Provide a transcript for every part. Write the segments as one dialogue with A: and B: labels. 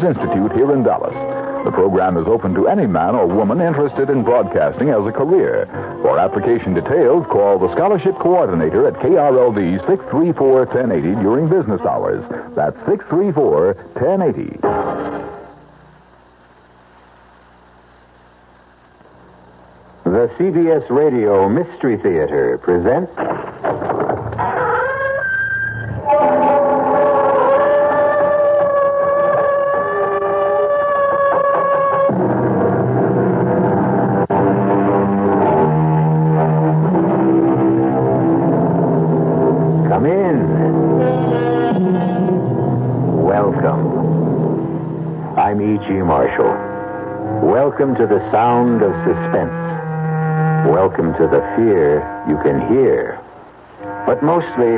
A: Institute here in Dallas. The program is open to any man or woman interested in broadcasting as a career. For application details, call the Scholarship Coordinator at KRLD 634-1080 during business hours. That's 634-1080.
B: The CBS Radio Mystery Theater presents... Come in. Welcome. I'm E.G. Marshall. Welcome to the sound of suspense. Welcome to the fear you can hear. But mostly,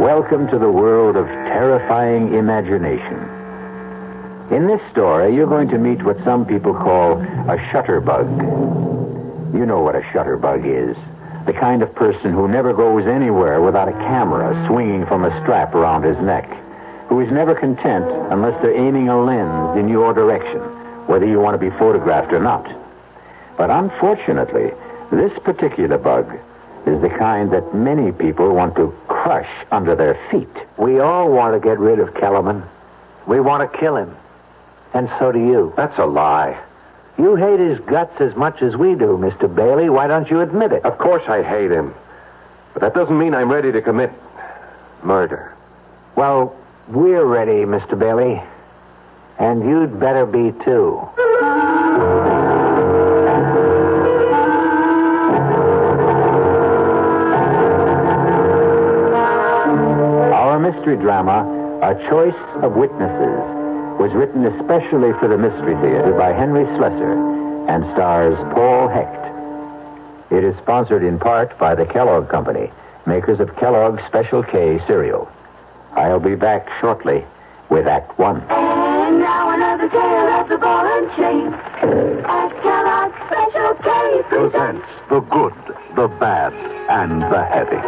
B: welcome to the world of terrifying imagination. In this story, you're going to meet what some people call a shutterbug. You know what a shutterbug is. The kind of person who never goes anywhere without a camera swinging from a strap around his neck. Who is never content unless they're aiming a lens in your direction, whether you want to be photographed or not. But unfortunately, this particular bug is the kind that many people want to crush under their feet.
C: We all want to get rid of Kellerman. We want to kill him. And so do you.
D: That's a lie.
C: You hate his guts as much as we do, Mr. Bailey. Why don't you admit it?
D: Of course I hate him. But that doesn't mean I'm ready to commit murder.
C: Well, we're ready, Mr. Bailey. And you'd better be, too.
B: Mystery drama, A Choice of Witnesses, was written especially for the Mystery Theater by Henry Slessor and stars Paul Hecht. It is sponsored in part by the Kellogg Company, makers of Kellogg's Special K cereal. I'll be back shortly with Act One.
E: And now another tale of the ball and chain. At Kellogg's Special K presents
D: the good, the bad, and the heavy.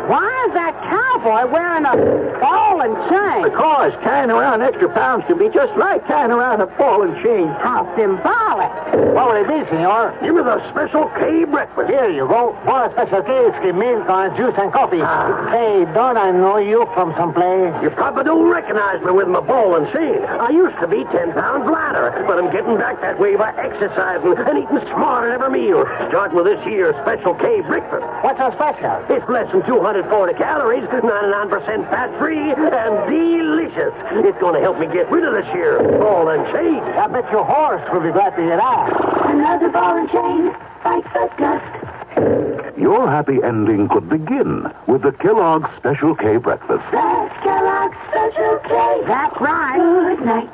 F: Why is that cowboy wearing a ball and chain?
C: Because carrying around extra pounds can be just like carrying around a ball and chain.
F: How symbolic. What will it be, senor?
C: Give me the Special K breakfast.
F: Here you go. For a Special K, it's milk, juice, and coffee. Hey, don't I know you from someplace?
C: You probably don't recognize me with my ball and chain. I used to be 10 pounds lighter, but I'm getting back that way by exercising and eating smart at every meal. Starting with this here Special K breakfast.
F: What's so special?
C: It's less than 240 calories, 99% fat-free, and delicious. It's going to help me get rid of this here ball and chain.
F: I bet your horse will be glad to hear that.
E: another ball and chain. Fight for gust.
D: Your happy ending could begin with the Kellogg's Special K breakfast.
E: That's Kellogg's Special K.
F: That's right.
E: Good night.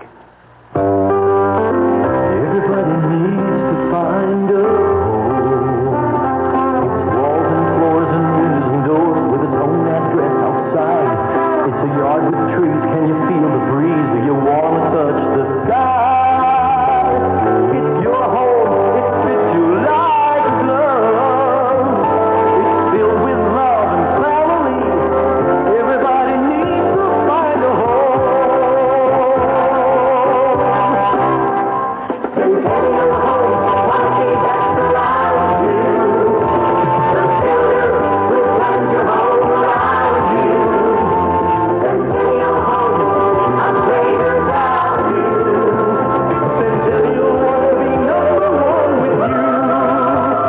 G: Everybody needs to find a home. It's walls and floors and windows and doors with its own address outside. It's a yard with trees. Can you feel the breeze? Do you want to touch the sky? It's your home. It fits you like a glove. It's filled with love and family. Everybody needs to find a home.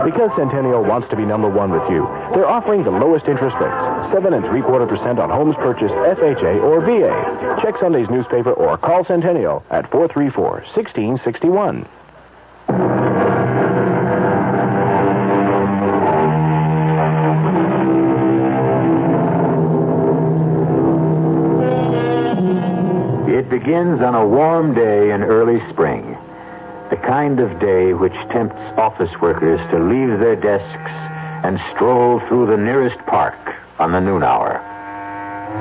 H: Because Centennial wants to be number one with you, they're offering the lowest interest rates, 7 3/4% on homes purchased FHA or VA. Check Sunday's newspaper or call Centennial at 434-1661.
B: It begins on a warm day in early spring. The kind of day which tempts office workers to leave their desks and stroll through the nearest park on the noon hour.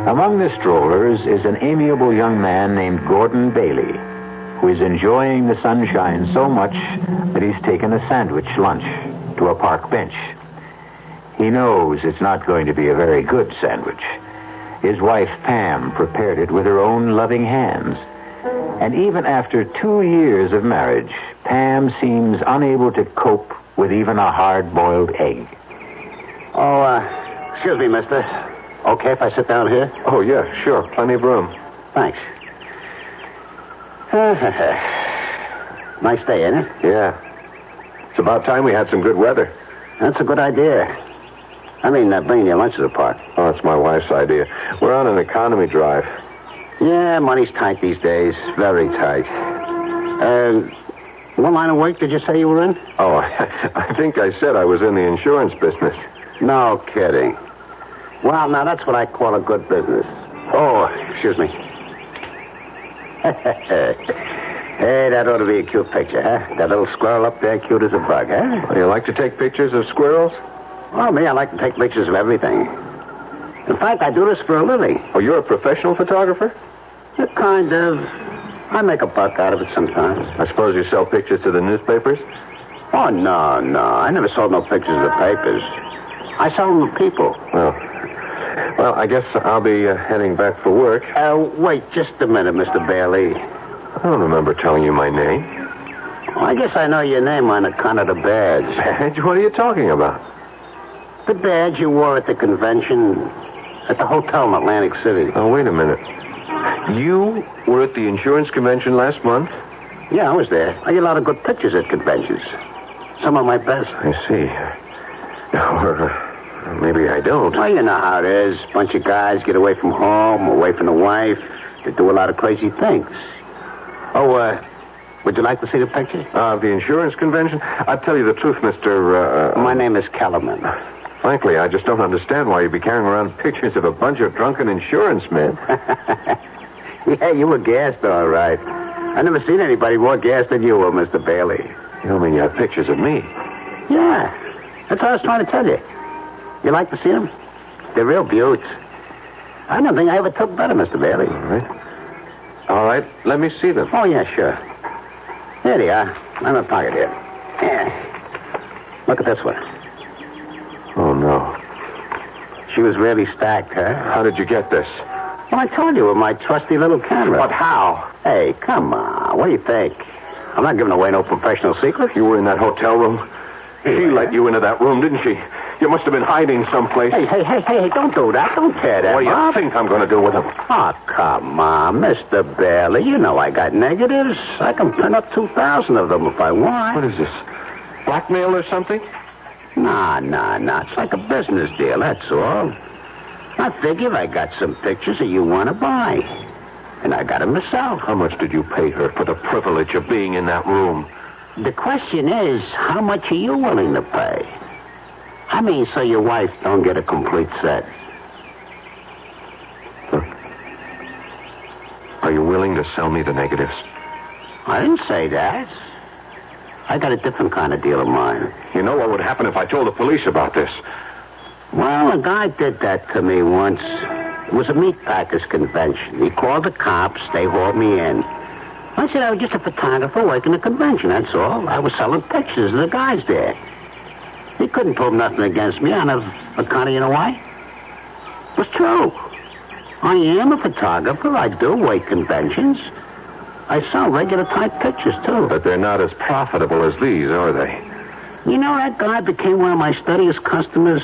B: Among the strollers is an amiable young man named Gordon Bailey, who is enjoying the sunshine so much that he's taken a sandwich lunch to a park bench. He knows it's not going to be a very good sandwich. His wife, Pam, prepared it with her own loving hands. And even after 2 years of marriage, Pam seems unable to cope with even a hard-boiled egg.
C: Oh, excuse me, mister. Okay if I sit down here?
I: Oh, yeah, sure. Plenty of room.
C: Thanks. Nice day, ain't it?
I: Yeah. It's about time we had some good weather.
C: That's a good idea. I mean, bringing your lunches apart.
I: Oh, it's my wife's idea. We're on an economy drive.
C: Yeah, money's tight these days. Very tight. What line of work did you say you were in?
I: Oh, I think I said I was in the insurance business.
C: No kidding. Well, now that's what I call a good business. Oh, excuse me. Hey, that ought to be a cute picture, huh? That little squirrel up there, cute as a bug, huh?
I: Oh, you like to take pictures of squirrels?
C: Well, me, I like to take pictures of everything. In fact, I do this for a living.
I: Oh, you're a professional photographer?
C: Kind of. I make a buck out of it sometimes.
I: I suppose you sell pictures to the newspapers?
C: Oh, no. I never sold no pictures to the papers. I sell them to people.
I: Well, I guess I'll be heading back for work.
C: Wait just a minute, Mr. Bailey.
I: I don't remember telling you my name.
C: Well, I guess I know your name on account of the badge.
I: Badge? What are you talking about?
C: The badge you wore at the convention at the hotel in Atlantic City.
I: Oh, wait a minute. You were at the insurance convention last month?
C: Yeah, I was there. I get a lot of good pictures at conventions. Some of my best.
I: I see. Or maybe I don't.
C: Well, you know how it is. Bunch of guys get away from home, away from the wife. They do a lot of crazy things. Oh, would you like to see the picture?
I: The insurance convention? I'll tell you the truth, Mr.
C: My name is Kellerman.
I: Frankly, I just don't understand why you'd be carrying around pictures of a bunch of drunken insurance men.
C: Yeah, you were gassed, all right. I never seen anybody more gassed than you were, Mr. Bailey.
I: You don't mean you have pictures of me?
C: Yeah, that's what I was trying to tell you. You like to see them? They're real beauts. I don't think I ever took better, Mr. Bailey.
I: All right, let me see them.
C: Oh, yeah, sure. There they are. I'm in my pocket here. Yeah. Look at this one.
I: Oh, no.
C: She was really stacked, huh?
I: How did you get this?
C: Well, I told you with my trusty little camera.
I: But how?
C: Hey, come on. What do you think? I'm not giving away no professional secrets.
I: You were in that hotel room? She let you into that room, didn't she? You must have been hiding someplace.
C: Hey, don't do that. Don't tear that
I: What do you
C: up.
I: think I'm going to do with them?
C: Oh, come on, Mr. Bailey. You know I got negatives. I can print up 2,000 of them if I want.
I: What is this? Blackmail or something?
C: Nah. It's like a business deal, that's all. I figure I got some pictures that you want to buy. And I got them myself.
I: How much did you pay her for the privilege of being in that room?
C: The question is, how much are you willing to pay? I mean, so your wife don't get a complete set.
I: Look. Are you willing to sell me the negatives?
C: I didn't say that. I got a different kind of deal of mine.
I: You know what would happen if I told the police about this?
C: Well, a guy did that to me once. It was a meatpackers convention. He called the cops. They hauled me in. I said I was just a photographer working a convention, that's all. I was selling pictures of the guys there. He couldn't prove nothing against me on account of, you know why? It was true. I am a photographer. I do work conventions. I sell regular type pictures, too.
I: But they're not as profitable as these, are they?
C: You know, that guy became one of my steadiest customers.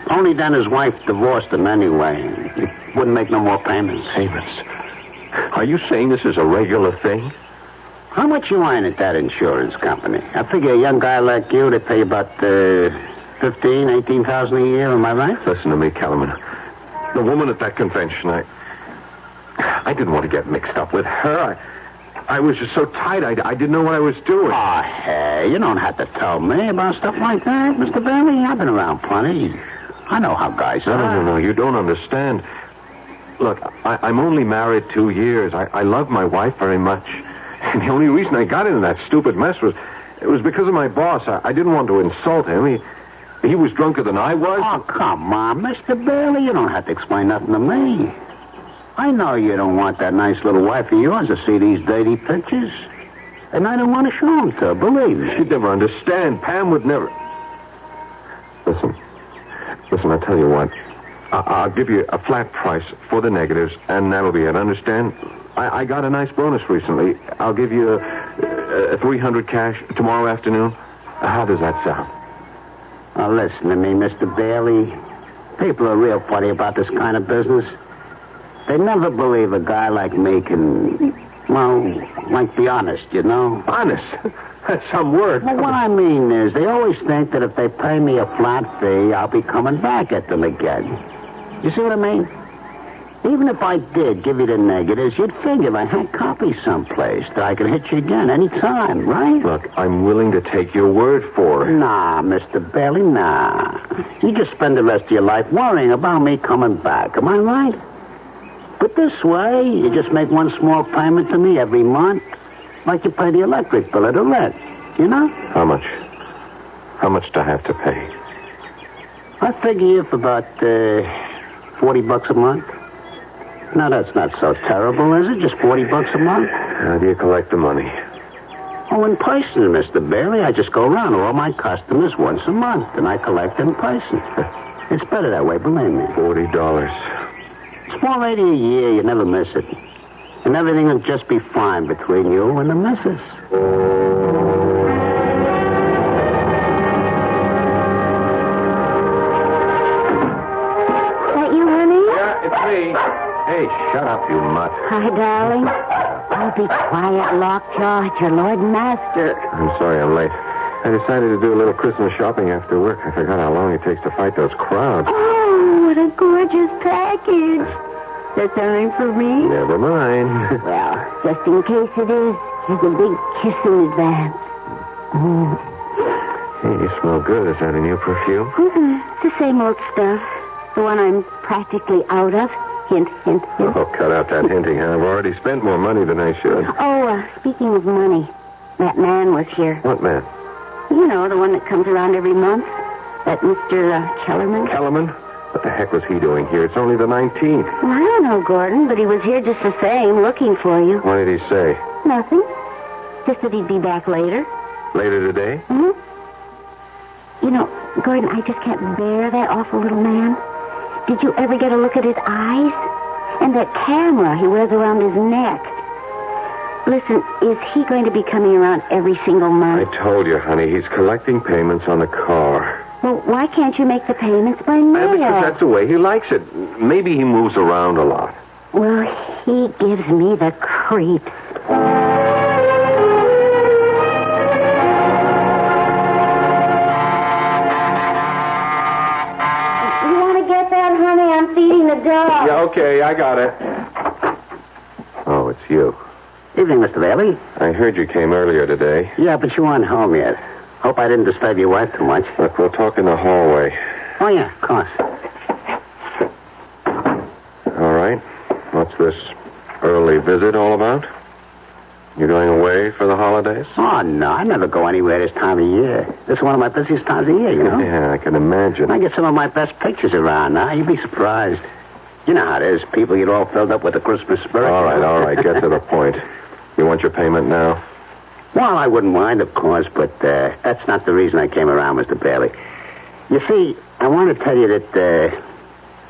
C: Only then his wife divorced him anyway. He wouldn't make no more payments.
I: Payments? Are you saying this is a regular thing?
C: How much you earn at that insurance company? I figure a young guy like you, they pay about $15,000, $18,000 a year, am I right?
I: Listen to me, Kellerman. The woman at that convention, I didn't want to get mixed up with her. I was just so tight, I didn't know what I was doing.
C: Oh, hey, you don't have to tell me about stuff like that, Mr. Bailey. I've been around plenty. I know how guys are.
I: No, you don't understand. Look, I'm only married 2 years. I love my wife very much. And the only reason I got into that stupid mess was because of my boss. I didn't want to insult him. He was drunker than I was.
C: Oh, come on, Mr. Bailey. You don't have to explain nothing to me. I know you don't want that nice little wife of yours to see these dirty pictures. And I don't want to show them to her, believe me.
I: She'd never understand. Pam would never... Listen, I'll tell you what. I'll give you a flat price for the negatives, and that'll be it. Understand? I got a nice bonus recently. I'll give you $300 cash tomorrow afternoon. How does that sound?
C: Now, listen to me, Mr. Bailey. People are real funny about this kind of business. They never believe a guy like me can, well, like, be honest, you know?
I: Honest? That's some word.
C: Well, what I mean is, they always think that if they pay me a flat fee, I'll be coming back at them again. You see what I mean? Even if I did give you the negatives, you'd figure I had copies someplace that I could hit you again any time, right?
I: Look, I'm willing to take your word for it.
C: Nah, Mr. Bailey, nah. You just spend the rest of your life worrying about me coming back. Am I right? But this way, you just make one small payment to me every month, like you pay the electric bill or the rent, you know?
I: How much? How much do I have to pay?
C: I figure you for about $40 a month. Now, that's not so terrible, is it? Just $40 a month?
I: How do you collect the money?
C: Oh, in person, Mr. Bailey. I just go around to all my customers once a month, and I collect in person. It's better that way, believe me.
I: $40.
C: Small lady a year, you never miss it. And everything will just be fine between you and the missus.
J: That you, honey?
I: Yeah, it's me. Hey, shut up, you mutt.
J: Hi, darling. Oh, be quiet, Lockjaw. It's your Lord and Master.
I: I'm sorry I'm late. I decided to do a little Christmas shopping after work. I forgot how long it takes to fight those crowds.
J: Oh, what a gorgeous package. Is that something for me?
I: Never mind.
J: Well, just in case it is, here's a big kiss in advance.
I: Hey, you smell good. Is that a new perfume?
J: It's the same old stuff. The one I'm practically out of. Hint, hint, hint.
I: Oh, cut out that hinting. I've already spent more money than I should.
J: Oh, speaking of money, that man was here.
I: What man?
J: You know, the one that comes around every month. That Mr. Kellerman.
I: Kellerman? What the heck was he doing here? It's only the 19th.
J: Well, I don't know, Gordon, but he was here just the same, looking for you.
I: What did he say?
J: Nothing. Just that he'd be back later.
I: Later today?
J: Mm-hmm. You know, Gordon, I just can't bear that awful little man. Did you ever get a look at his eyes? And that camera he wears around his neck. Listen, is he going to be coming around every single month?
I: I told you, honey, he's collecting payments on the car.
J: Well, why can't you make the payments by mail?
I: Because that's the way he likes it. Maybe he moves around a lot.
J: Well, he gives me the creeps. I'm feeding the dog.
I: Yeah, okay, I got it. Oh, it's you.
C: Evening, Mr. Bailey.
I: I heard you came earlier today.
C: Yeah, but you aren't home yet. Hope I didn't disturb your wife too much.
I: Look, we'll talk in the hallway.
C: Oh, yeah, of course.
I: All right. What's this early visit all about? You going away for the holidays?
C: Oh, no, I never go anywhere this time of year. This is one of my busiest times of year, you know?
I: Yeah, I can imagine.
C: I get some of my best pictures around now. You'd be surprised. You know how it is. People get all filled up with the Christmas spirit.
I: All right. Get to the point. You want your payment now?
C: Well, I wouldn't mind, of course, but that's not the reason I came around, Mr. Bailey. You see, I want to tell you that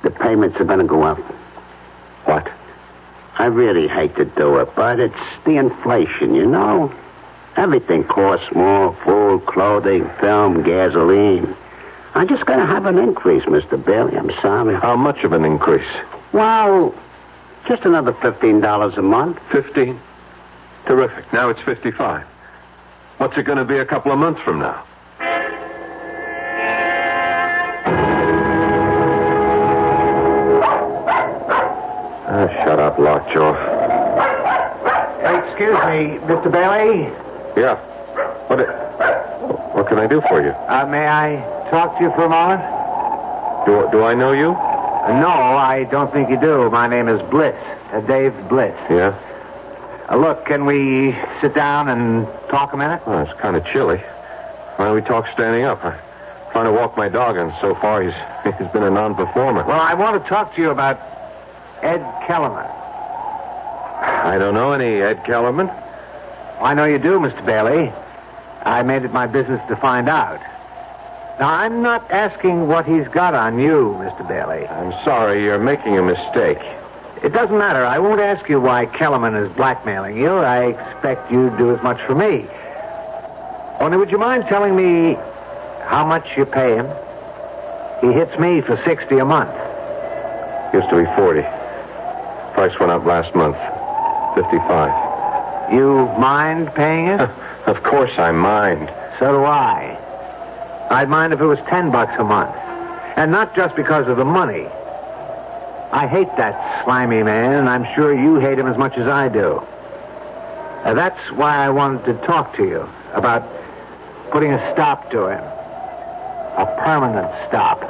C: the payments are going to go up.
I: What?
C: I really hate to do it, but it's the inflation, you know? Everything costs more. Food, clothing, film, gasoline. I'm just going to have an increase, Mr. Bailey. I'm sorry.
I: How much of an increase?
C: Well, just another $15 a month.
I: 15? Terrific. Now it's 55. What's it going to be a couple of months from now? Shut up, Lockjaw.
F: Excuse me, Mr. Bailey.
I: Yeah. What can I do for you?
F: May I talk to you for a moment?
I: Do I know you?
F: No, I don't think you do. My name is Bliss. Dave Bliss.
I: Yeah?
F: Look, can we sit down and talk a minute?
I: Well, it's kind of chilly. Why don't we talk standing up? I'm trying to walk my dog, and so far he's been a non-performer.
F: Well, I want to talk to you about Ed Kellerman.
I: I don't know any Ed Kellerman.
F: I know you do, Mr. Bailey. I made it my business to find out. Now, I'm not asking what he's got on you, Mr. Bailey.
I: I'm sorry, you're making a mistake.
F: It doesn't matter. I won't ask you why Kellerman is blackmailing you. I expect you'd do as much for me. Only would you mind telling me how much you pay him? He hits me for $60 a month.
I: Used to be 40. Price went up last month. 55.
F: You mind paying it?
I: Of course I mind.
F: So do I. I'd mind if it was $10 a month. And not just because of the money. I hate that slimy man, and I'm sure you hate him as much as I do. That's why I wanted to talk to you about putting a stop to him. A permanent stop.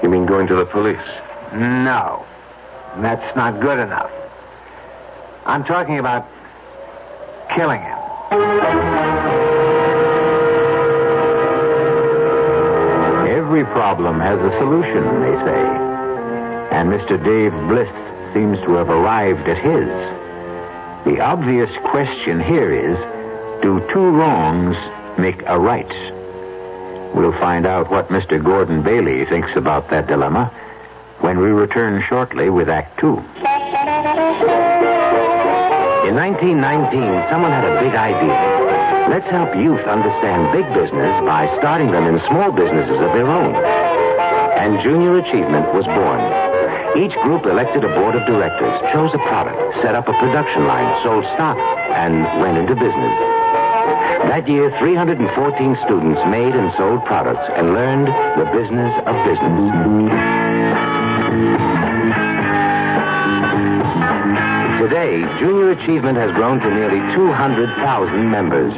I: You mean going to the police?
F: No. That's not good enough. I'm talking about killing him.
B: Every problem has a solution, they say. And Mr. Dave Bliss seems to have arrived at his. The obvious question here is, do two wrongs make a right? We'll find out what Mr. Gordon Bailey thinks about that dilemma when we return shortly with Act Two.
K: In 1919, someone had a big idea. Let's help youth understand big business by starting them in small businesses of their own. And Junior Achievement was born. Each group elected a board of directors, chose a product, set up a production line, sold stock, and went into business. That year, 314 students made and sold products and learned the business of business. Today, Junior Achievement has grown to nearly 200,000 members.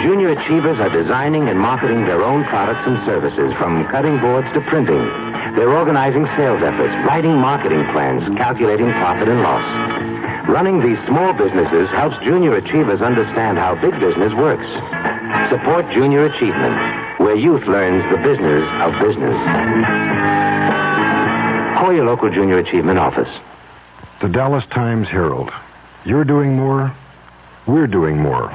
K: Junior Achievers are designing and marketing their own products and services, from cutting boards to printing. They're organizing sales efforts, writing marketing plans, calculating profit and loss. Running these small businesses helps Junior Achievers understand how big business works. Support Junior Achievement, where youth learns the business of business. Call your local Junior Achievement office.
L: The Dallas Times-Herald. You're doing more, we're doing more.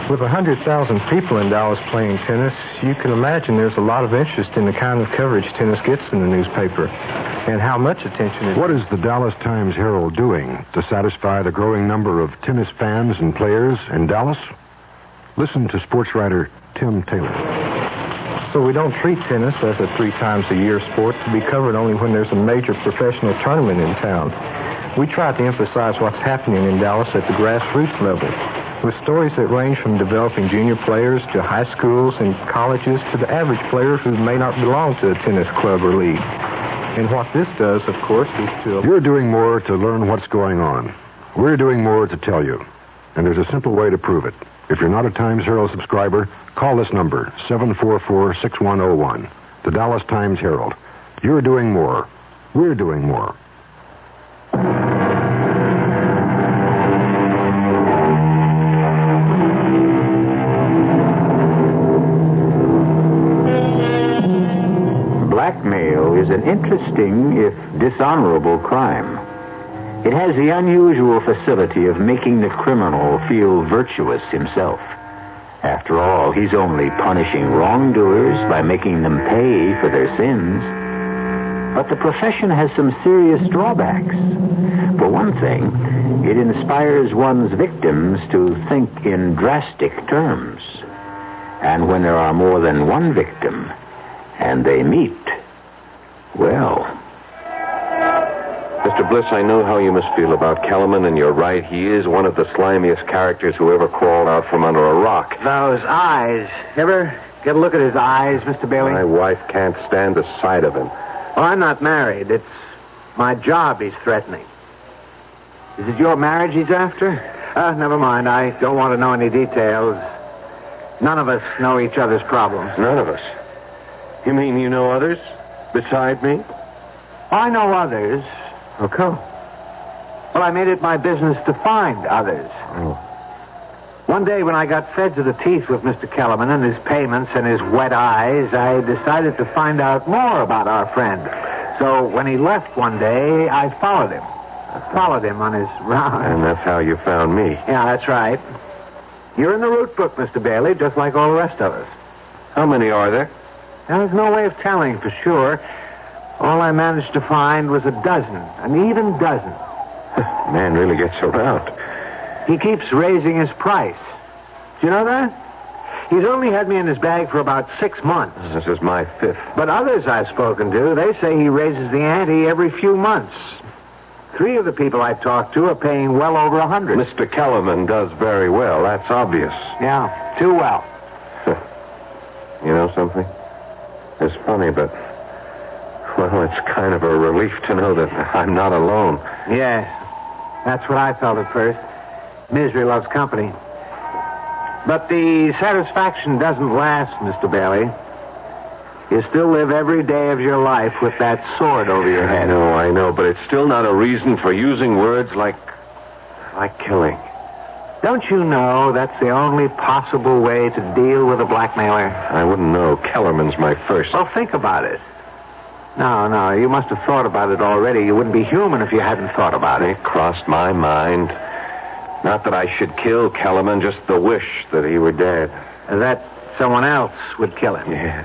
M: With 100,000 people in Dallas playing tennis, you can imagine there's a lot of interest in the kind of coverage tennis gets in the newspaper and how much attention it...
L: What is the Dallas Times-Herald doing to satisfy the growing number of tennis fans and players in Dallas? Listen to sports writer Tim Taylor.
M: So we don't treat tennis as a 3-times-a-year sport to be covered only when there's a major professional tournament in town. We try to emphasize what's happening in Dallas at the grassroots level, with stories that range from developing junior players to high schools and colleges to the average player who may not belong to a tennis club or league. And what this does, of course, is to...
L: You're doing more to learn what's going on. We're doing more to tell you. And there's a simple way to prove it. If you're not a Times-Herald subscriber, call this number, 744-6101, the Dallas Times-Herald. You're doing more. We're doing more.
B: Blackmail is an interesting, if dishonorable, crime. It has the unusual facility of making the criminal feel virtuous himself. After all, he's only punishing wrongdoers by making them pay for their sins. But the profession has some serious drawbacks. For one thing, it inspires one's victims to think in drastic terms. And when there are more than one victim, and they meet, well...
I: Mr. Bliss, I know how you must feel about Kellerman, and you're right. He is one of the slimiest characters who ever crawled out from under a rock.
F: Those eyes. Ever get a look at his eyes, Mr. Bailey?
I: My wife can't stand the sight of him.
F: Well, I'm not married. It's my job he's threatening. Is it your marriage he's after? Never mind. I don't want to know any details. None of us know each other's problems.
I: None of us? You mean you know others beside me?
F: I know others.
I: How come?
F: Well, I made it my business to find others.
I: Oh.
F: One day when I got fed to the teeth with Mr. Kellerman and his payments and his wet eyes, I decided to find out more about our friend. So when he left one day, I followed him. I followed him on his rounds.
I: And that's how you found me.
F: Yeah, that's right. You're in the route book, Mr. Bailey, just like all the rest of us.
I: How many are there?
F: There's no way of telling for sure. All I managed to find was a dozen, an even dozen.
I: Man really gets around.
F: He keeps raising his price. Do you know that? He's only had me in his bag for about 6 months.
I: This is my 5th.
F: But others I've spoken to, they say he raises the ante every few months. 3 of the people I've talked to are paying well over $100.
I: Mr. Kellerman does very well. That's obvious.
F: Yeah, too well.
I: You know something? It's funny, but... Well, it's kind of a relief to know that I'm not alone.
F: Yes, that's what I felt at first. Misery loves company. But the satisfaction doesn't last, Mr. Bailey. You still live every day of your life with that sword over your head.
I: I know, but it's still not a reason for using words like killing.
F: Don't you know that's the only possible way to deal with a blackmailer?
I: I wouldn't know. Kellerman's my first.
F: Well, think about it. No, you must have thought about it already. You wouldn't be human if you hadn't thought about it.
I: It crossed my mind. Not that I should kill Kellerman, just the wish that he were dead.
F: That someone else would kill him.
I: Yeah.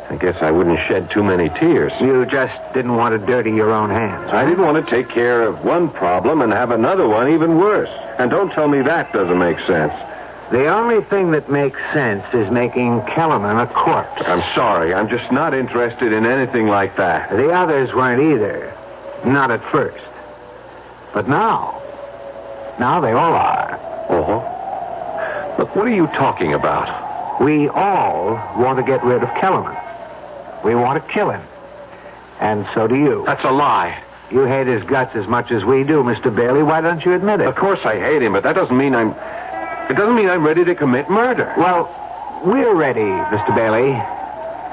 I: I guess I wouldn't shed too many tears.
F: You just didn't want to dirty your own hands.
I: I didn't want to take care of one problem and have another one even worse. And don't tell me that doesn't make sense.
F: The only thing that makes sense is making Kellerman a corpse.
I: I'm sorry. I'm just not interested in anything like that.
F: The others weren't either. Not at first. But now they all are.
I: Uh-huh. Look, what are you talking about?
F: We all want to get rid of Kellerman. We want to kill him. And so do you.
I: That's a lie.
F: You hate his guts as much as we do, Mr. Bailey. Why don't you admit it?
I: Of course I hate him, but that doesn't mean I'm ready to commit murder.
F: Well, we're ready, Mr. Bailey.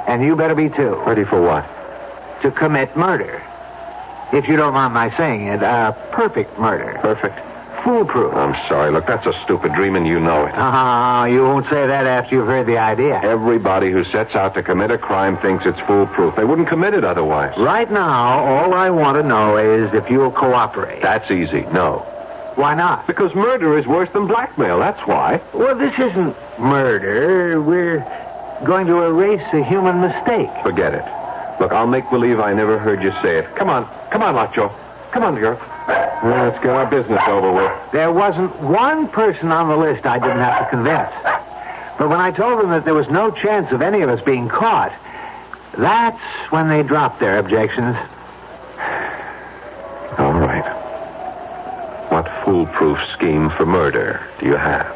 F: And you better be too.
I: Ready for what?
F: To commit murder. If you don't mind my saying it, perfect murder.
I: Perfect?
F: Foolproof.
I: I'm sorry. Look, that's a stupid dream, and you know it.
F: You won't say that after you've heard the idea.
I: Everybody who sets out to commit a crime thinks it's foolproof. They wouldn't commit it otherwise.
F: Right now, all I want to know is if you'll cooperate.
I: That's easy. No.
F: Why not?
I: Because murder is worse than blackmail. That's why.
F: Well, this isn't murder. We're going to erase a human mistake.
I: Forget it. Look, I'll make believe I never heard you say it. Come on, Macho. Come on, girl. Let's get our business over with.
F: There wasn't one person on the list I didn't have to convince. But when I told them that there was no chance of any of us being caught, that's when they dropped their objections.
I: All right. What foolproof scheme for murder do you have?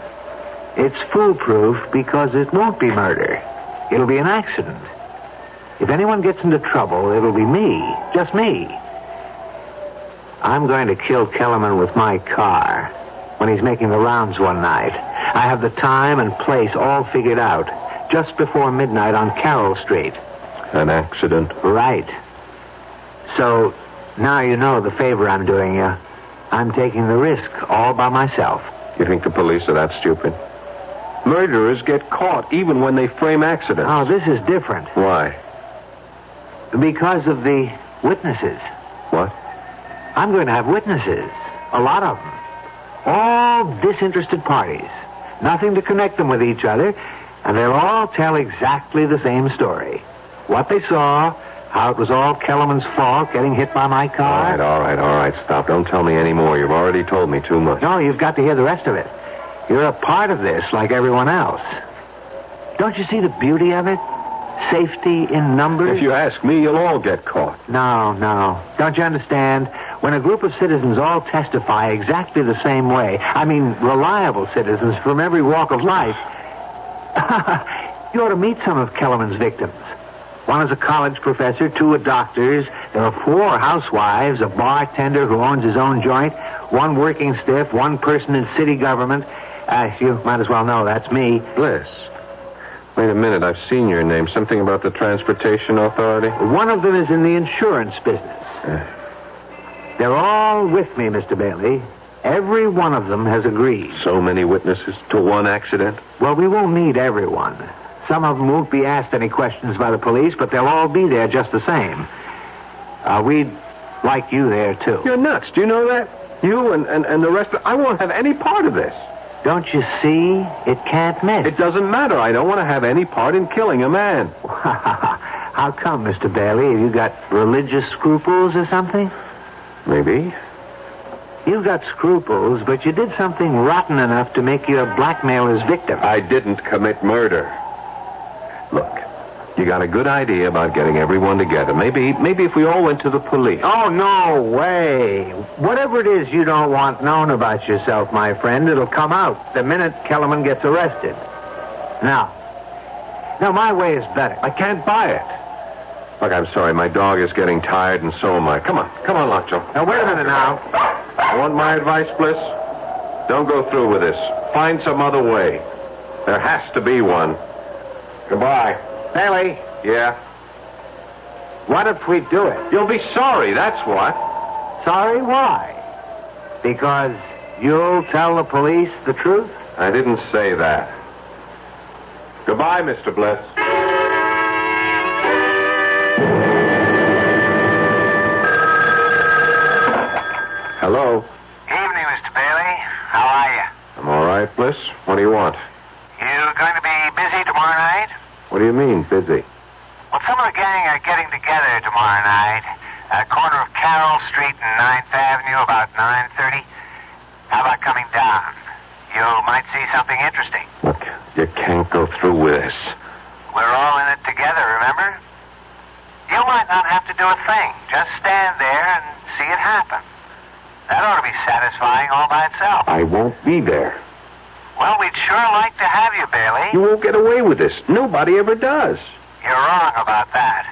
F: It's foolproof because it won't be murder. It'll be an accident. If anyone gets into trouble, it'll be me. Just me. I'm going to kill Kellerman with my car when he's making the rounds one night. I have the time and place all figured out. Just before midnight on Carroll Street.
I: An accident?
F: Right. So, now you know the favor I'm doing you. I'm taking the risk all by myself.
I: You think the police are that stupid? Murderers get caught even when they frame accidents.
F: Oh, this is different.
I: Why?
F: Because of the witnesses.
I: What?
F: I'm going to have witnesses. A lot of them. All disinterested parties. Nothing to connect them with each other. And they'll all tell exactly the same story. What they saw, how it was all Kellerman's fault getting hit by my car.
I: All right. Stop. Don't tell me any more. You've already told me too much.
F: No, you've got to hear the rest of it. You're a part of this like everyone else. Don't you see the beauty of it? Safety in numbers?
I: If you ask me, you'll all get caught.
F: No. Don't you understand? When a group of citizens all testify exactly the same way, I mean reliable citizens from every walk of life, you ought to meet some of Kellerman's victims. One is a college professor, 2 are doctors, there are 4 housewives, a bartender who owns his own joint, 1 working stiff, 1 person in city government. You might as well know that's me.
I: Bliss. Wait a minute, I've seen your name. Something about the Transportation Authority?
F: One of them is in the insurance business. They're all with me, Mr. Bailey. Every one of them has agreed.
I: So many witnesses to one accident?
F: Well, we won't need everyone. Some of them won't be asked any questions by the police, but they'll all be there just the same. We'd like you there, too.
I: You're nuts. Do you know that? You and the rest of... I won't have any part of this.
F: Don't you see? It can't miss.
I: It doesn't matter. I don't want to have any part in killing a man.
F: How come, Mr. Bailey? Have you got religious scruples or something?
I: Maybe.
F: You've got scruples, but you did something rotten enough to make you a blackmailer's victim.
I: I didn't commit murder. Look, you got a good idea about getting everyone together. Maybe if we all went to the police.
F: Oh, no way. Whatever it is you don't want known about yourself, my friend, it'll come out the minute Kellerman gets arrested. Now, my way is better.
I: I can't buy it. Look, I'm sorry. My dog is getting tired, and so am I. Come on, Lockjaw.
F: Now, wait a minute now.
I: You want my advice, Bliss? Don't go through with this. Find some other way. There has to be one. Goodbye.
F: Bailey.
I: Yeah?
F: What if we do it?
I: You'll be sorry, that's what.
F: Sorry, why? Because you'll tell the police the truth?
I: I didn't say that. Goodbye, Mr. Bliss. Hello?
N: Evening, Mr. Bailey. How are you?
I: I'm all right, Bliss. What do you want?
N: You going to be busy tomorrow night?
I: What do you mean, busy?
N: Well, some of the gang are getting together tomorrow night. Corner of Carroll Street and 9th Avenue, about 9:30. How about coming down? You might see something interesting.
I: Look, you can't go through with this.
N: We're all in it together, remember? You might not have to do a thing. Just stand there and see it happen. That ought to be satisfying all by itself.
I: I won't be there.
N: Well, we'd sure like to have you, Bailey.
I: You won't get away with this. Nobody ever does.
N: You're wrong about that.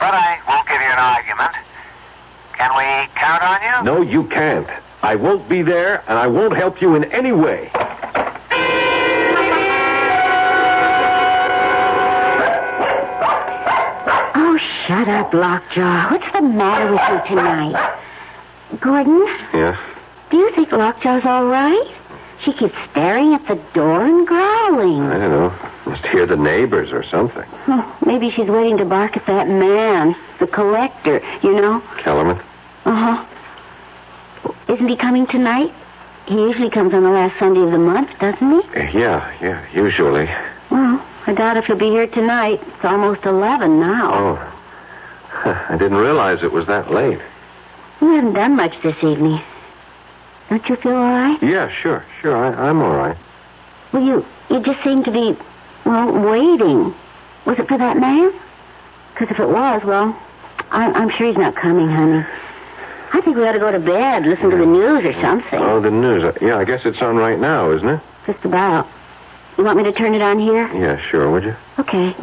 N: But I won't give you an argument. Can we count on you?
I: No, you can't. I won't be there, and I won't help you in any way.
J: Oh, shut up, Lockjaw. What's the matter with you tonight? Gordon?
I: Yeah?
J: Do you think Lockjaw's all right? She keeps staring at the door and growling.
I: I don't know. Must hear the neighbors or something.
J: Oh, maybe she's waiting to bark at that man, the collector, you know.
I: Kellerman?
J: Uh-huh. Isn't he coming tonight? He usually comes on the last Sunday of the month, doesn't he?
I: Yeah, usually.
J: Well, I doubt if he'll be here tonight. It's almost 11 now.
I: Oh. I didn't realize it was that late.
J: You haven't done much this evening. Don't you feel all right?
I: Yeah, sure. I'm all right.
J: Well, you just seem to be, waiting. Was it for that man? Because if it was, I'm sure he's not coming, honey. I think we ought to go to bed, listen to the news or something.
I: Oh, the news. Yeah, I guess it's on right now, isn't it?
J: Just about. You want me to turn it on here?
I: Yeah, sure, would you?
J: Okay.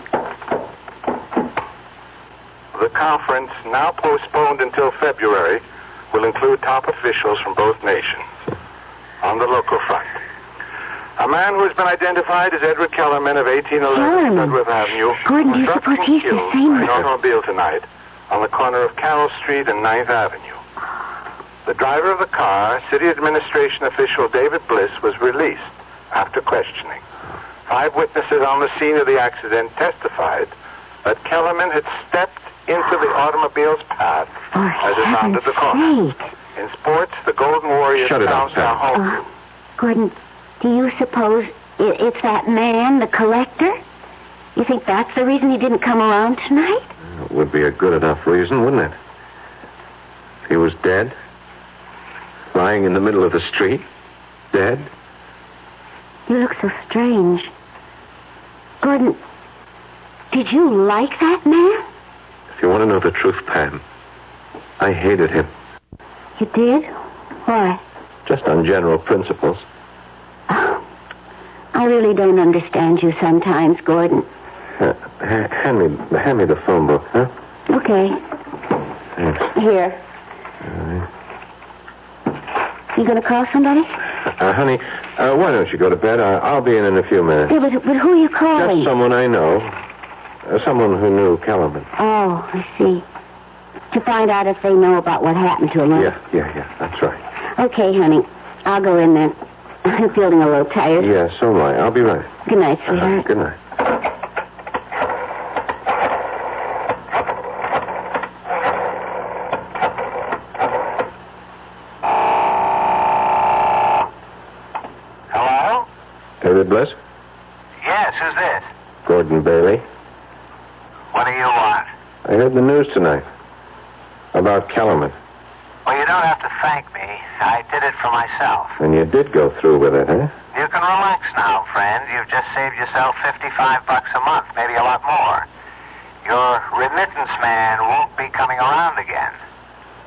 O: The conference, now postponed until February, will include top officials from both nations. On the local front, a man who has been identified as Edward Kellerman of 1811 Redworth Avenue
J: Gordon, do you suppose he's the same?
O: by an automobile tonight on the corner of Carroll Street and 9th Avenue. The driver of the car, City Administration official David Bliss, was released after questioning. 5 witnesses on the scene of the accident testified that Kellerman had stepped into the automobile's path as it rounded the corner. In sports, the Golden Warriors announced their home.
J: Gordon, do you suppose it's that man, the collector? You think that's the reason he didn't come around tonight?
I: It would be a good enough reason, wouldn't it? If he was dead, lying in the middle of the street, dead.
J: You look so strange. Gordon, did you like that man?
I: If you want to know the truth, Pam, I hated him.
J: You did? Why?
I: Just on general principles.
J: Oh, I really don't understand you sometimes, Gordon.
I: Hand me the phone book, huh?
J: Okay.
I: Thanks.
J: Here. You going to call somebody?
I: Honey, why don't you go to bed? I'll be in a few minutes.
J: Yeah, but who are you calling?
I: Just someone I know. Someone who knew Kellerman.
J: Oh, I see. To find out if they know about what happened to him. Right?
I: Yeah, that's right.
J: Okay, honey. I'll go in then. I'm feeling a little tired.
I: Yeah, so am I. I'll be right.
J: Good night, sweetheart.
I: Good night.
O: Hello?
I: David Bliss?
N: Yes, who's this?
I: Gordon Bailey.
N: What do you want?
I: I heard the news tonight. About Kellerman.
N: Well, you you don't have to thank me. I did it for myself.
I: And you did go through with it, huh?
N: You can relax now, friend. You've just saved yourself $55 a month, maybe a lot more. Your remittance man won't be coming around again.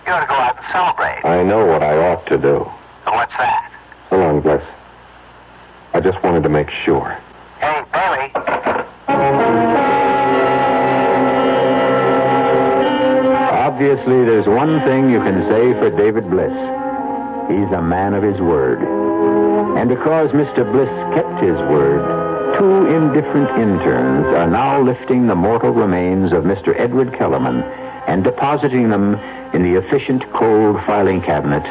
N: You ought to go out and celebrate.
I: I know what I ought to do.
N: What's that?
I: So long, Bliss. I just wanted to make sure.
N: Hey, Bailey.
B: Obviously, there's one thing you can say for David Bliss. He's a man of his word. And because Mr. Bliss kept his word, two indifferent interns are now lifting the mortal remains of Mr. Edward Kellerman and depositing them in the efficient cold filing cabinet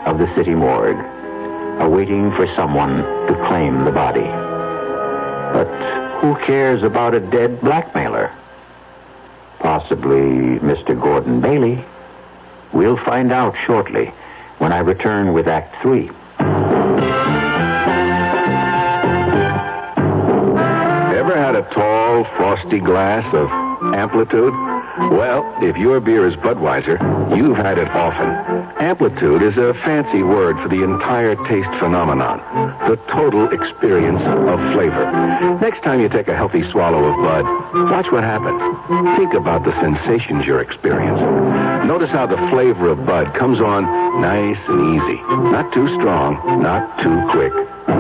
B: of the city morgue, awaiting for someone to claim the body. But who cares about a dead blackmailer? Possibly Mr. Gordon Bailey. We'll find out shortly when I return with Act 3.
P: Ever had a tall, frosty glass of Amplitude? Well, if your beer is Budweiser, you've had it often. Amplitude is a fancy word for the entire taste phenomenon, the total experience of flavor. Next time you take a healthy swallow of Bud, watch what happens. Think about the sensations you're experiencing. Notice how the flavor of Bud comes on nice and easy. Not too strong, not too quick,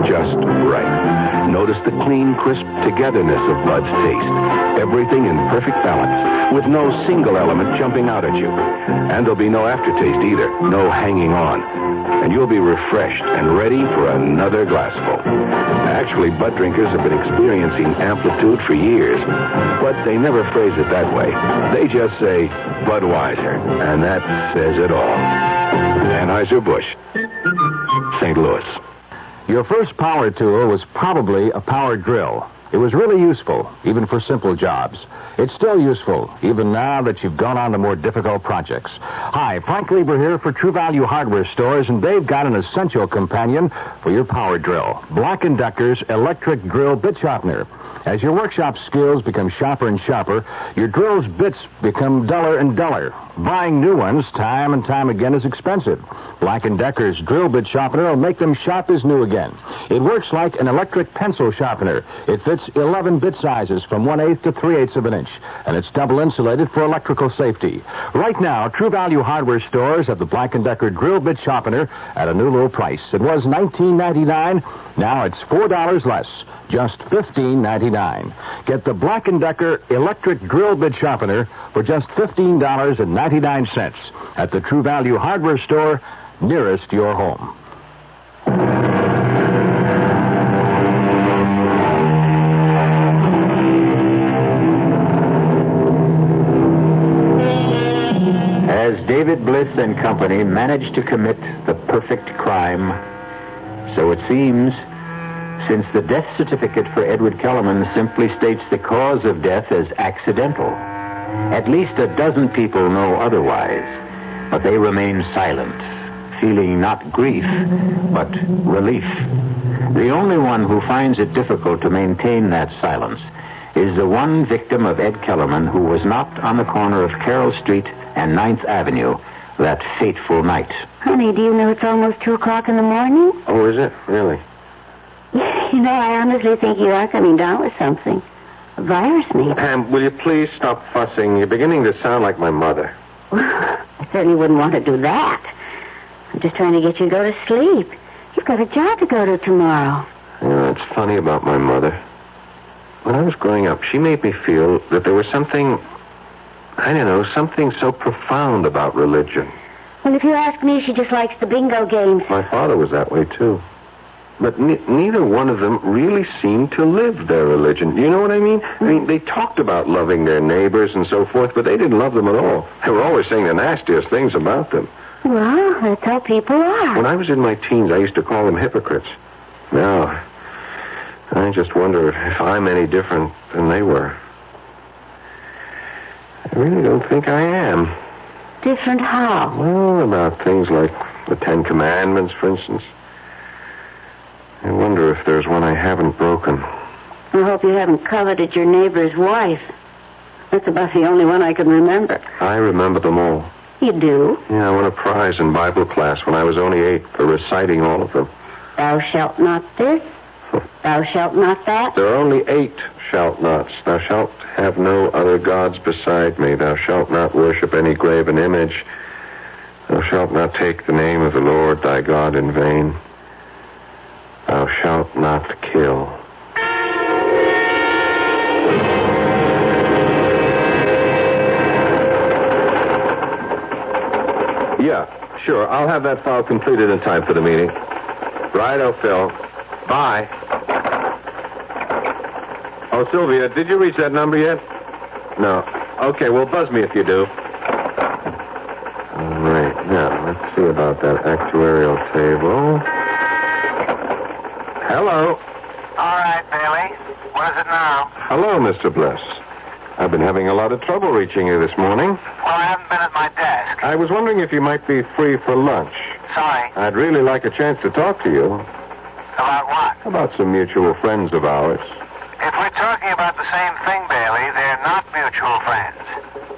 P: just right. Notice the clean, crisp togetherness of Bud's taste. Everything in perfect balance, with no single element jumping out at you. And there'll be no aftertaste either, no hanging on. And you'll be refreshed and ready for another glassful. Actually, Bud drinkers have been experiencing Amplitude for years, but they never phrase it that way. They just say Budweiser, and that says it all. Anheuser-Busch, St. Louis.
H: Your first power tool was probably a power drill. It was really useful, even for simple jobs. It's still useful, even now that you've gone on to more difficult projects. Hi, Frank Lieber here for True Value Hardware Stores, and they've got an essential companion for your power drill. Black & Decker's electric drill bit sharpener. As your workshop skills become sharper and sharper, your drill's bits become duller and duller. Buying new ones time and time again is expensive. Black & Decker's drill bit sharpener will make them sharp as new again. It works like an electric pencil sharpener. It fits 11 bit sizes from 1/8 to 3/8 of an inch, and it's double insulated for electrical safety. Right now, True Value Hardware Stores have the Black & Decker drill bit sharpener at a new low price. It was $19.99. Now it's $4 less. Just $15.99. Get the Black & Decker electric drill bit sharpener for just $15.99 at the True Value Hardware Store nearest your home.
B: As David Bliss and company managed to commit the perfect crime, so it seems, since the death certificate for Edward Kellerman simply states the cause of death as accidental. At least a dozen people know otherwise, but they remain silent, feeling not grief, but relief. The only one who finds it difficult to maintain that silence is the one victim of Ed Kellerman who was knocked on the corner of Carroll Street and 9th Avenue that fateful night.
J: Honey, do you know it's almost 2 o'clock in the morning?
I: Oh, is it? Really?
J: You know, I honestly think you are coming down with something. A virus, maybe.
I: Pam, will you please stop fussing? You're beginning to sound like my mother.
J: I certainly wouldn't want to do that. I'm just trying to get you to go to sleep. You've got a job to go to tomorrow.
I: You know, it's funny about my mother. When I was growing up, she made me feel that there was something, I don't know, something so profound about religion.
J: Well, if you ask me, she just likes the bingo games.
I: My father was that way, too. But neither one of them really seemed to live their religion. You know what I mean? I mean, they talked about loving their neighbors and so forth, but they didn't love them at all. They were always saying the nastiest things about them.
J: Well, that's how people are.
I: When I was in my teens, I used to call them hypocrites. Now, I just wonder if I'm any different than they were. I really don't think I am.
J: Different how?
I: Well, about things like the 10 Commandments, for instance. I wonder if there's one I haven't broken.
J: I hope you haven't coveted your neighbor's wife. That's about the only one I can remember.
I: I remember them all.
J: You do?
I: Yeah, I won a prize in Bible class when I was only 8 for reciting all of them.
J: Thou shalt not this. Thou shalt not that.
I: There are only 8 shalt nots. Thou shalt have no other gods beside me. Thou shalt not worship any graven image. Thou shalt not take the name of the Lord thy God in vain. Thou shalt not kill. Yeah, sure. I'll have that file completed in time for the meeting. Righto, Phil. Bye. Oh, Sylvia, did you reach that number yet? No. Okay, well, buzz me if you do. All right. Now, let's see about that actuarial table. Hello.
N: All right, Bailey. What is it now?
I: Hello, Mr. Bliss. I've been having a lot of trouble reaching you this morning.
N: Well, I haven't been at my desk.
I: I was wondering if you might be free for lunch.
N: Sorry.
I: I'd really like a chance to talk to you.
N: About what?
I: About some mutual friends of ours.
N: If we're talking about the same thing, Bailey, they're not mutual friends.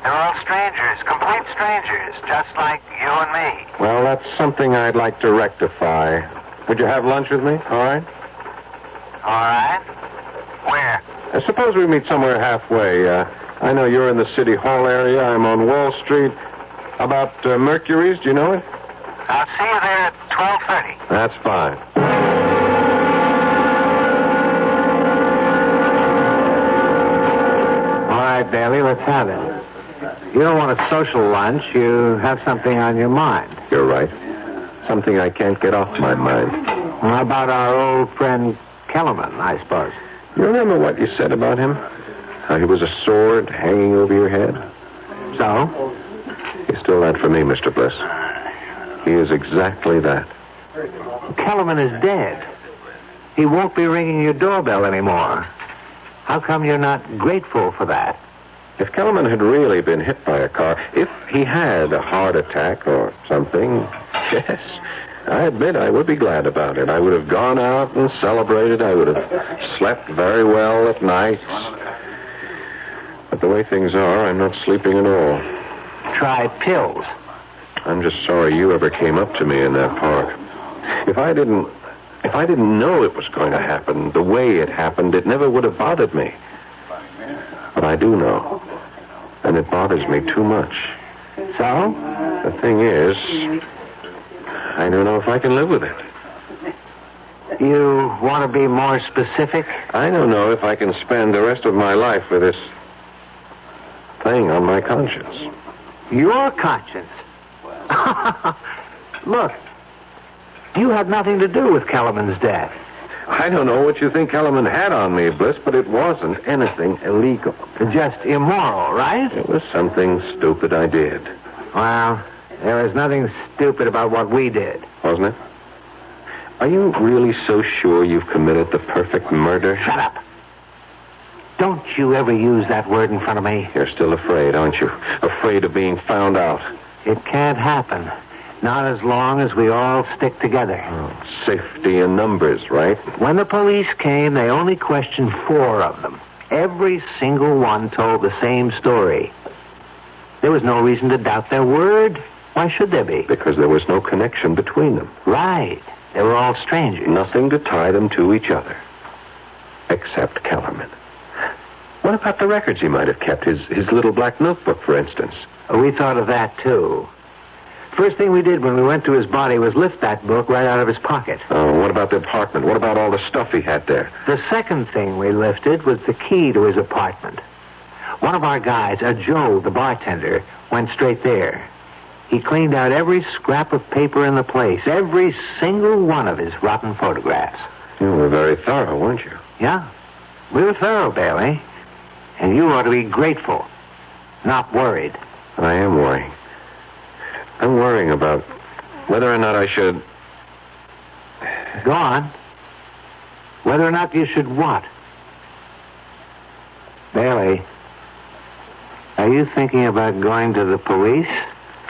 N: They're all strangers, complete strangers, just like you and me.
I: Well, that's something I'd like to rectify. Would you have lunch with me? All right?
N: All right. Where?
I: Suppose we meet somewhere halfway. I know you're in the City Hall area. I'm on Wall Street. About Mercury's, do you know it?
N: I'll see you there at 12:30.
I: That's fine.
F: All right, Bailey, let's have it. You don't want a social lunch. You have something on your mind.
I: You're right. Something I can't get off my mind.
F: How about our old friend Kellerman, I suppose?
I: You remember what you said about him? How he was a sword hanging over your head?
F: So?
I: He's still that for me, Mr. Bliss. He is exactly that.
F: Kellerman is dead. He won't be ringing your doorbell anymore. How come you're not grateful for that?
I: If Kellerman had really been hit by a car, if he had a heart attack or something, yes, I admit I would be glad about it. I would have gone out and celebrated. I would have slept very well at night. But the way things are, I'm not sleeping at all.
F: Try pills.
I: I'm just sorry you ever came up to me in that park. If I didn't know it was going to happen the way it happened, it never would have bothered me. But I do know. And it bothers me too much.
F: So?
I: The thing is, I don't know if I can live with it.
F: You want to be more specific?
I: I don't know if I can spend the rest of my life with this thing on my conscience.
F: Your conscience? Look, you had nothing to do with Kellerman's death.
I: I don't know what you think Kellerman had on me, Bliss, but it wasn't anything illegal.
F: Just immoral, right?
I: It was something stupid I did.
F: Well, there was nothing stupid about what we did.
I: Wasn't it? Are you really so sure you've committed the perfect murder?
F: Shut up. Don't you ever use that word in front of me.
I: You're still afraid, aren't you? Afraid of being found out.
F: It can't happen. Not as long as we all stick together.
I: Oh, safety in numbers, right?
F: When the police came, they only questioned 4 of them. Every single one told the same story. There was no reason to doubt their word. Why should there be?
I: Because there was no connection between them.
F: Right. They were all strangers.
I: Nothing to tie them to each other. Except Kellerman. What about the records he might have kept? His little black notebook, for instance.
F: We thought of that, too. First thing we did when we went to his body was lift that book right out of his pocket.
I: Oh, what about the apartment? What about all the stuff he had there?
F: The second thing we lifted was the key to his apartment. One of our guys, Joe, the bartender, went straight there. He cleaned out every scrap of paper in the place, every single one of his rotten photographs.
I: You were very thorough, weren't you?
F: Yeah. We were thorough, Bailey. And you ought to be grateful, not worried.
I: I am worrying. I'm worrying about whether or not I should...
F: Go on. Whether or not you should what? Bailey, are you thinking about going to the police?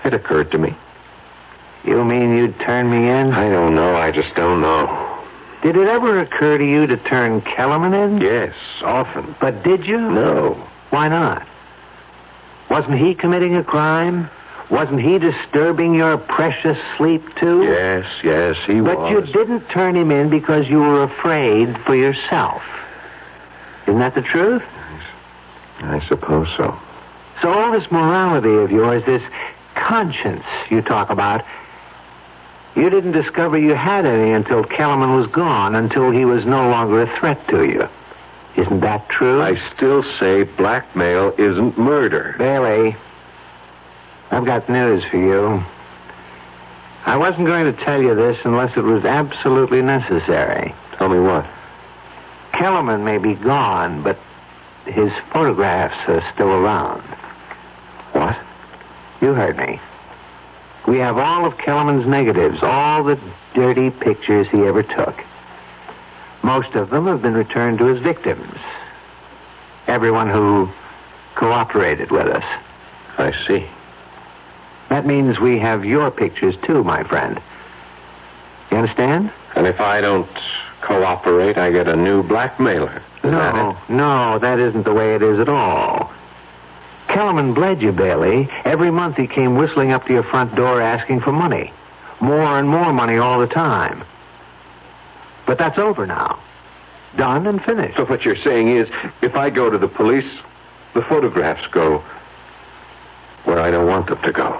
I: It occurred to me.
F: You mean you'd turn me in?
I: I don't know. I just don't know.
F: Did it ever occur to you to turn Kellerman in?
I: Yes, often.
F: But did you?
I: No.
F: Why not? Wasn't he committing a crime? Wasn't he disturbing your precious sleep, too?
I: Yes, he was.
F: But you didn't turn him in because you were afraid for yourself. Isn't that the truth?
I: I suppose so.
F: So all this morality of yours, this conscience you talk about, you didn't discover you had any until Kellerman was gone, until he was no longer a threat to you. Isn't that true?
I: I still say blackmail isn't murder.
F: Bailey, I've got news for you. I wasn't going to tell you this unless it was absolutely necessary.
I: Tell me what?
F: Kellerman may be gone, but his photographs are still around.
I: What?
F: You heard me. We have all of Kellerman's negatives, all the dirty pictures he ever took. Most of them have been returned to his victims. Everyone who cooperated with us.
I: I see.
F: That means we have your pictures, too, my friend. You understand?
I: And if I don't cooperate, I get a new blackmailer. Is that it?
F: No, that isn't the way it is at all. Kellerman bled you, Bailey. Every month he came whistling up to your front door asking for money. More and more money all the time. But that's over now. Done and finished.
I: So what you're saying is, if I go to the police, the photographs go where I don't want them to go.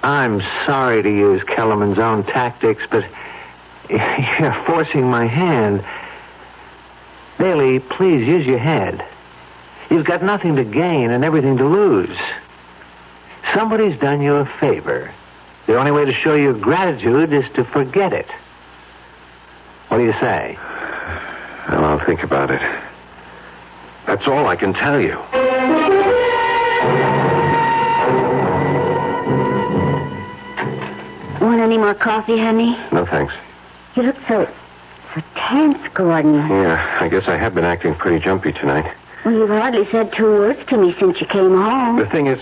F: I'm sorry to use Kellerman's own tactics, but you're forcing my hand. Bailey, please use your head. You've got nothing to gain and everything to lose. Somebody's done you a favor. The only way to show your gratitude is to forget it. What do you say?
I: Well, I'll think about it. That's all I can tell you.
J: Want any more coffee, honey?
I: No, thanks.
J: You look so tense, Gordon.
I: Yeah, I guess I have been acting pretty jumpy tonight.
J: Well, you've hardly said 2 words to me since you came home.
I: The thing is,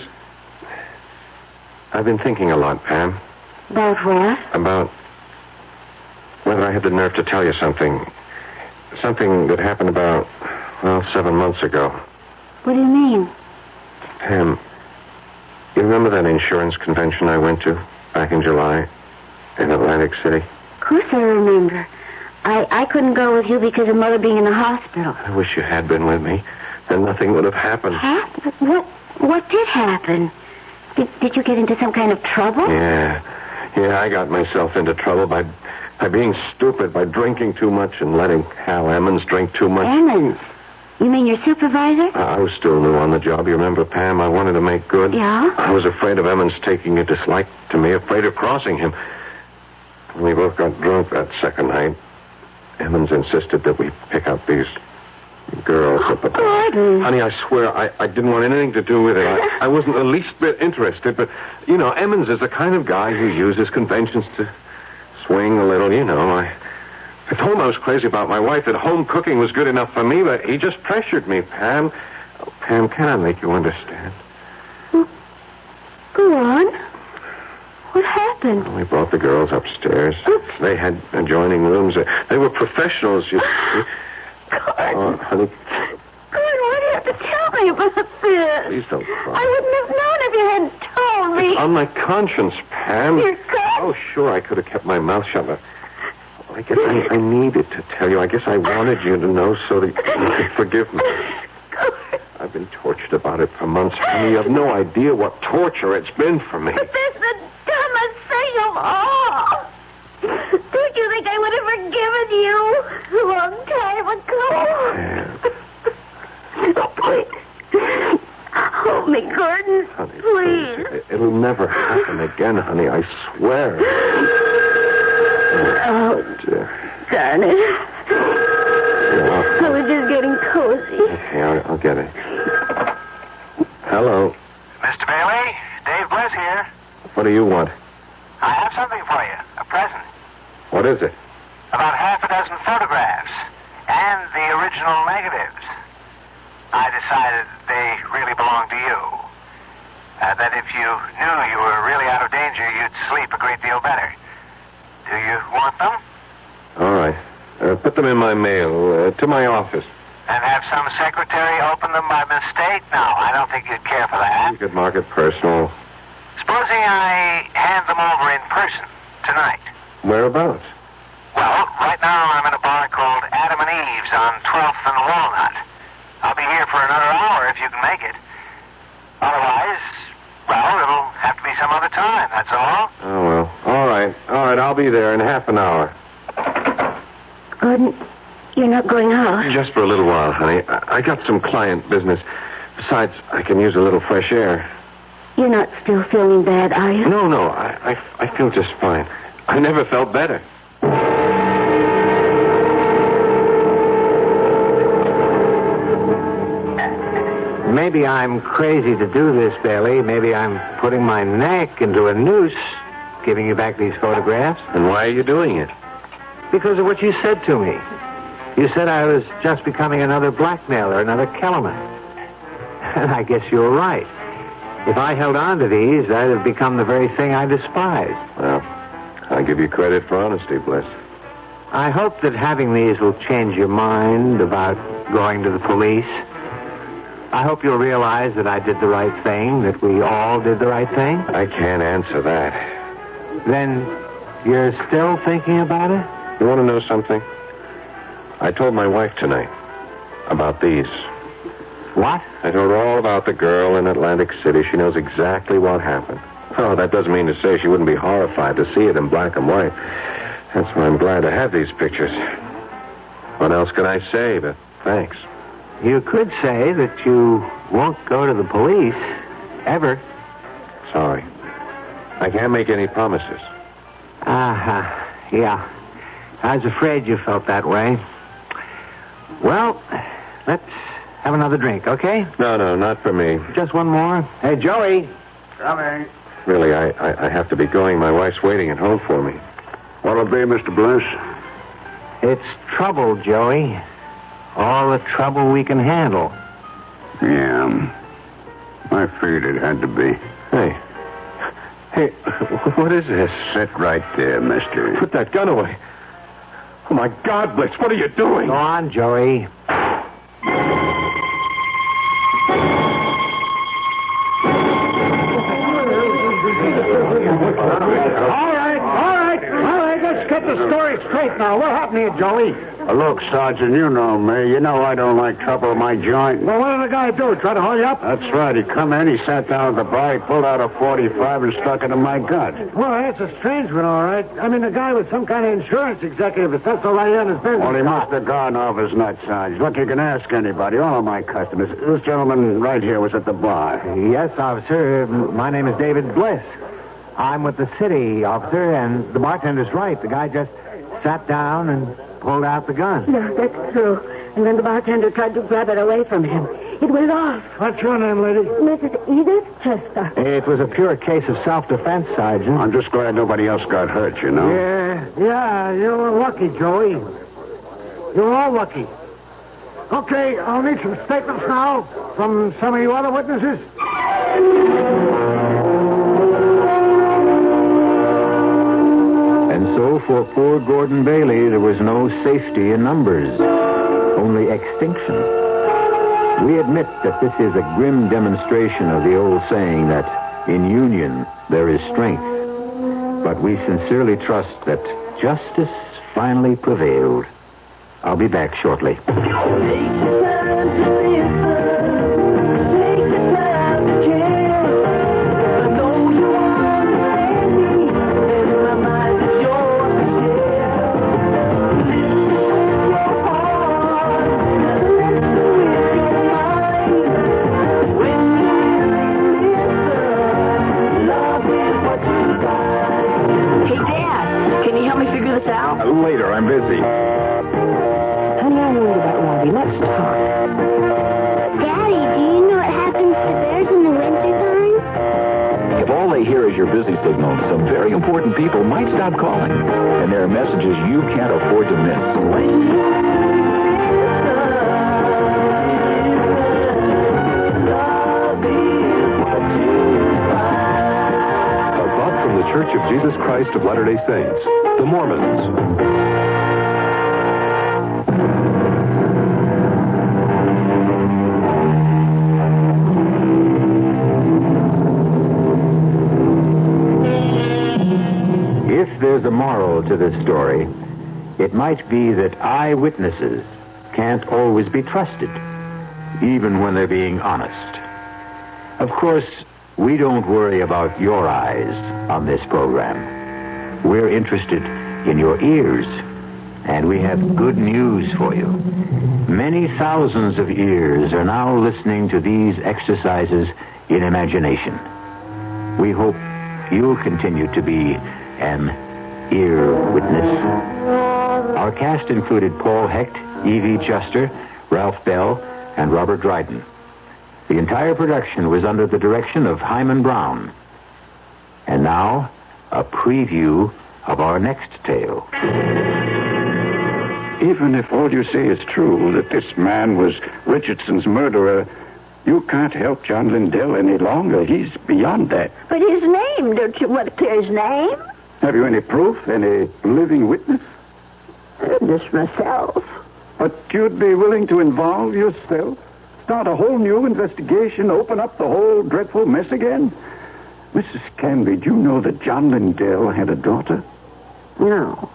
I: I've been thinking a lot, Pam.
J: About what?
I: About whether I had the nerve to tell you something. Something that happened about, 7 months ago.
J: What do you mean?
I: Pam, you remember that insurance convention I went to back in July in Atlantic City?
J: Of course I remember. I couldn't go with you because of Mother being in the hospital.
I: I wish you had been with me. Then nothing would have happened.
J: What did happen? Did you get into some kind of trouble?
I: Yeah, I got myself into trouble by being stupid, by drinking too much and letting Hal Emmons drink too much.
J: Emmons? You mean your supervisor?
I: I was still new on the job. You remember, Pam? I wanted to make good.
J: Yeah?
I: I was afraid of Emmons taking a dislike to me, afraid of crossing him. We both got drunk that second night. Emmons insisted that we pick out these girls.
J: Gordon.
I: Honey, I swear I didn't want anything to do with it. I wasn't the least bit interested, but, Emmons is the kind of guy who uses conventions to swing a little, I told him I was crazy about my wife, that home cooking was good enough for me, but he just pressured me, Pam. Oh, Pam, can I make you understand?
J: Go on. What happened?
I: We brought the girls upstairs.
J: Oops.
I: They had adjoining rooms. They were professionals.
J: Gordon.
I: Oh, honey.
J: Gordon, why do you have to tell me about this?
I: Please don't cry.
J: I wouldn't have known if you hadn't told me.
I: It's on my conscience, Pam.
J: You're good.
I: Oh, sure, I could have kept my mouth shut, but I guess I needed to tell you. I guess I wanted you to know so that you could forgive me. I've been tortured about it for months, honey. You have no idea what torture it's been for me.
J: But that's the dumbest thing of all. Don't you think I would have forgiven you a long time ago? Oh, please. Hold me, Gordon.
I: Honey,
J: please.
I: It'll never happen again, honey. I swear.
J: Oh,
I: dear.
J: darn it. I was just getting cozy.
I: Okay, I'll get it. Hello.
N: Mr. Bailey, Dave Bliss here.
I: What do you want?
N: I have something for you, a present.
I: What is it?
N: About half a dozen photographs and the original negatives. I decided they really belong to you. That if you knew you were really out of danger, you'd sleep a great deal better. Do you want them?
I: All right. Put them in my mail, to my office.
N: And have some secretary open them by mistake? No, I don't think you'd care for that.
I: You could mark it personal.
N: Supposing I hand them over in person tonight.
I: Whereabouts?
N: Well, right now I'm in a bar called Adam and Eve's on 12th and Walnut. I'll be here for another hour if you can make it. Otherwise, well, it'll have to be some other time, that's all.
I: Oh, well. All right, I'll be there in half an hour.
J: Gordon, you're not going out?
I: Just for a little while, honey. I got some client business. Besides, I can use a little fresh air.
J: You're not still feeling bad, are you?
I: No, I feel just fine. I never felt better.
F: Maybe I'm crazy to do this, Bailey. Maybe I'm putting my neck into a noose, giving you back these photographs.
I: And why are you doing it?
F: Because of what you said to me. You said I was just becoming another blackmailer, another Kellerman. And I guess you were right. If I held on to these, I'd have become the very thing I despised.
I: Well, I give you credit for honesty, Bliss.
F: I hope that having these will change your mind about going to the police. I hope you'll realize that I did the right thing, that we all did the right thing.
I: I can't answer that.
F: Then you're still thinking about it?
I: You want to know something? I told my wife tonight about these.
F: What?
I: I told her all about the girl in Atlantic City. She knows exactly what happened. Oh, that doesn't mean to say she wouldn't be horrified to see it in black and white. That's why I'm glad to have these pictures. What else can I say but thanks?
F: You could say that you won't go to the police, ever.
I: Sorry. I can't make any promises.
F: Yeah. I was afraid you felt that way. Well, let's have another drink, okay?
I: No, not for me.
F: Just one more. Hey, Joey.
O: Coming.
I: Really, I have to be going. My wife's waiting at home for me.
O: What'll it be, Mr. Bliss?
F: It's trouble, Joey. All the trouble we can handle.
O: Yeah. I figured it had to be.
I: Hey, what is this?
O: Sit right there, mister.
I: Put that gun away. Oh, my God, Bliss, what are you doing?
F: Go on, Joey. All right, let's get the story straight now. What happened to you, Joey?
O: Look, Sergeant, you know me. You know I don't like trouble in my joint.
F: Well, what did the guy do? Try to hold you up?
O: That's right. He come in, he sat down at the bar, he pulled out a 45 and stuck it in my gut.
F: Well, that's a strange one, all right. I mean, the guy was some kind of insurance executive. If that's all right on his business.
O: Well, he must have gone off his nut, Sarge. Look, you can ask anybody, all of my customers. This gentleman right here was at the bar.
F: Yes, officer. My name is David Bliss. I'm with the city, officer, and the bartender's right. The guy just sat down and pulled out the gun.
J: No, that's true. And then the bartender tried to grab it away from him. It went off.
F: What's your name, lady?
J: Mrs. Edith Chester.
F: It was a pure case of self-defense, Sergeant.
O: I'm just glad nobody else got hurt, you know.
F: Yeah, you were lucky, Joey. You were all lucky. Okay, I'll need some statements now from some of you other witnesses.
B: And so for poor Gordon Bailey, there was no safety in numbers, only extinction. We admit that this is a grim demonstration of the old saying that in union there is strength. But we sincerely trust that justice finally prevailed. I'll be back shortly.
A: Later, I'm busy.
J: Honey, I worried about Robbie. Let's talk.
E: Daddy, do you know what happens to bears in the wintertime?
A: If all they hear is your busy signal, some very important people might stop calling. And there are messages you can't afford to miss.
L: A thought from the Church of Jesus Christ of Latter-day Saints, the Mormons.
B: to this story, it might be that eyewitnesses can't always be trusted, even when they're being honest. Of course, we don't worry about your eyes on this program. We're interested in your ears, and we have good news for you. Many thousands of ears are now listening to these exercises in imagination. We hope you'll continue to be an ear witness. Our cast included Paul Hecht, Evie Juster, Ralph Bell, and Robert Dryden. The entire production was under the direction of Hyman Brown. And now, a preview of our next tale.
Q: Even if all you say is true, that this man was Richardson's murderer, you can't help John Lindell any longer. He's beyond that.
R: But his name, don't you want to clear his name?
Q: Have you any proof, any living witness?
R: Just myself.
Q: But you'd be willing to involve yourself? Start a whole new investigation, open up the whole dreadful mess again? Mrs. Canby, do you know that John Lindell had a daughter?
R: No.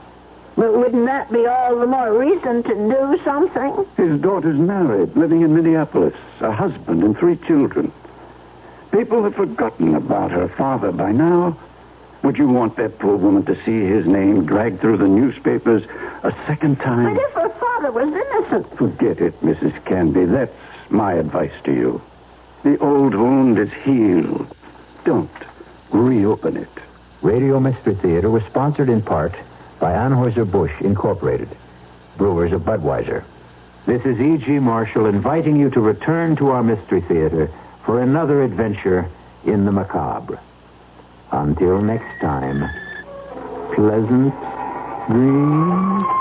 R: But wouldn't that be all the more reason to do something?
Q: His daughter's married, living in Minneapolis, a husband and 3 children. People have forgotten about her father by now. Would you want that poor woman to see his name dragged through the newspapers a second time?
R: But if her father was innocent...
Q: Forget it, Mrs. Canby. That's my advice to you. The old wound is healed. Don't reopen it.
B: Radio Mystery Theater was sponsored in part by Anheuser-Busch Incorporated, brewers of Budweiser. This is E.G. Marshall inviting you to return to our Mystery Theater for another adventure in the macabre. Until next time, pleasant dreams.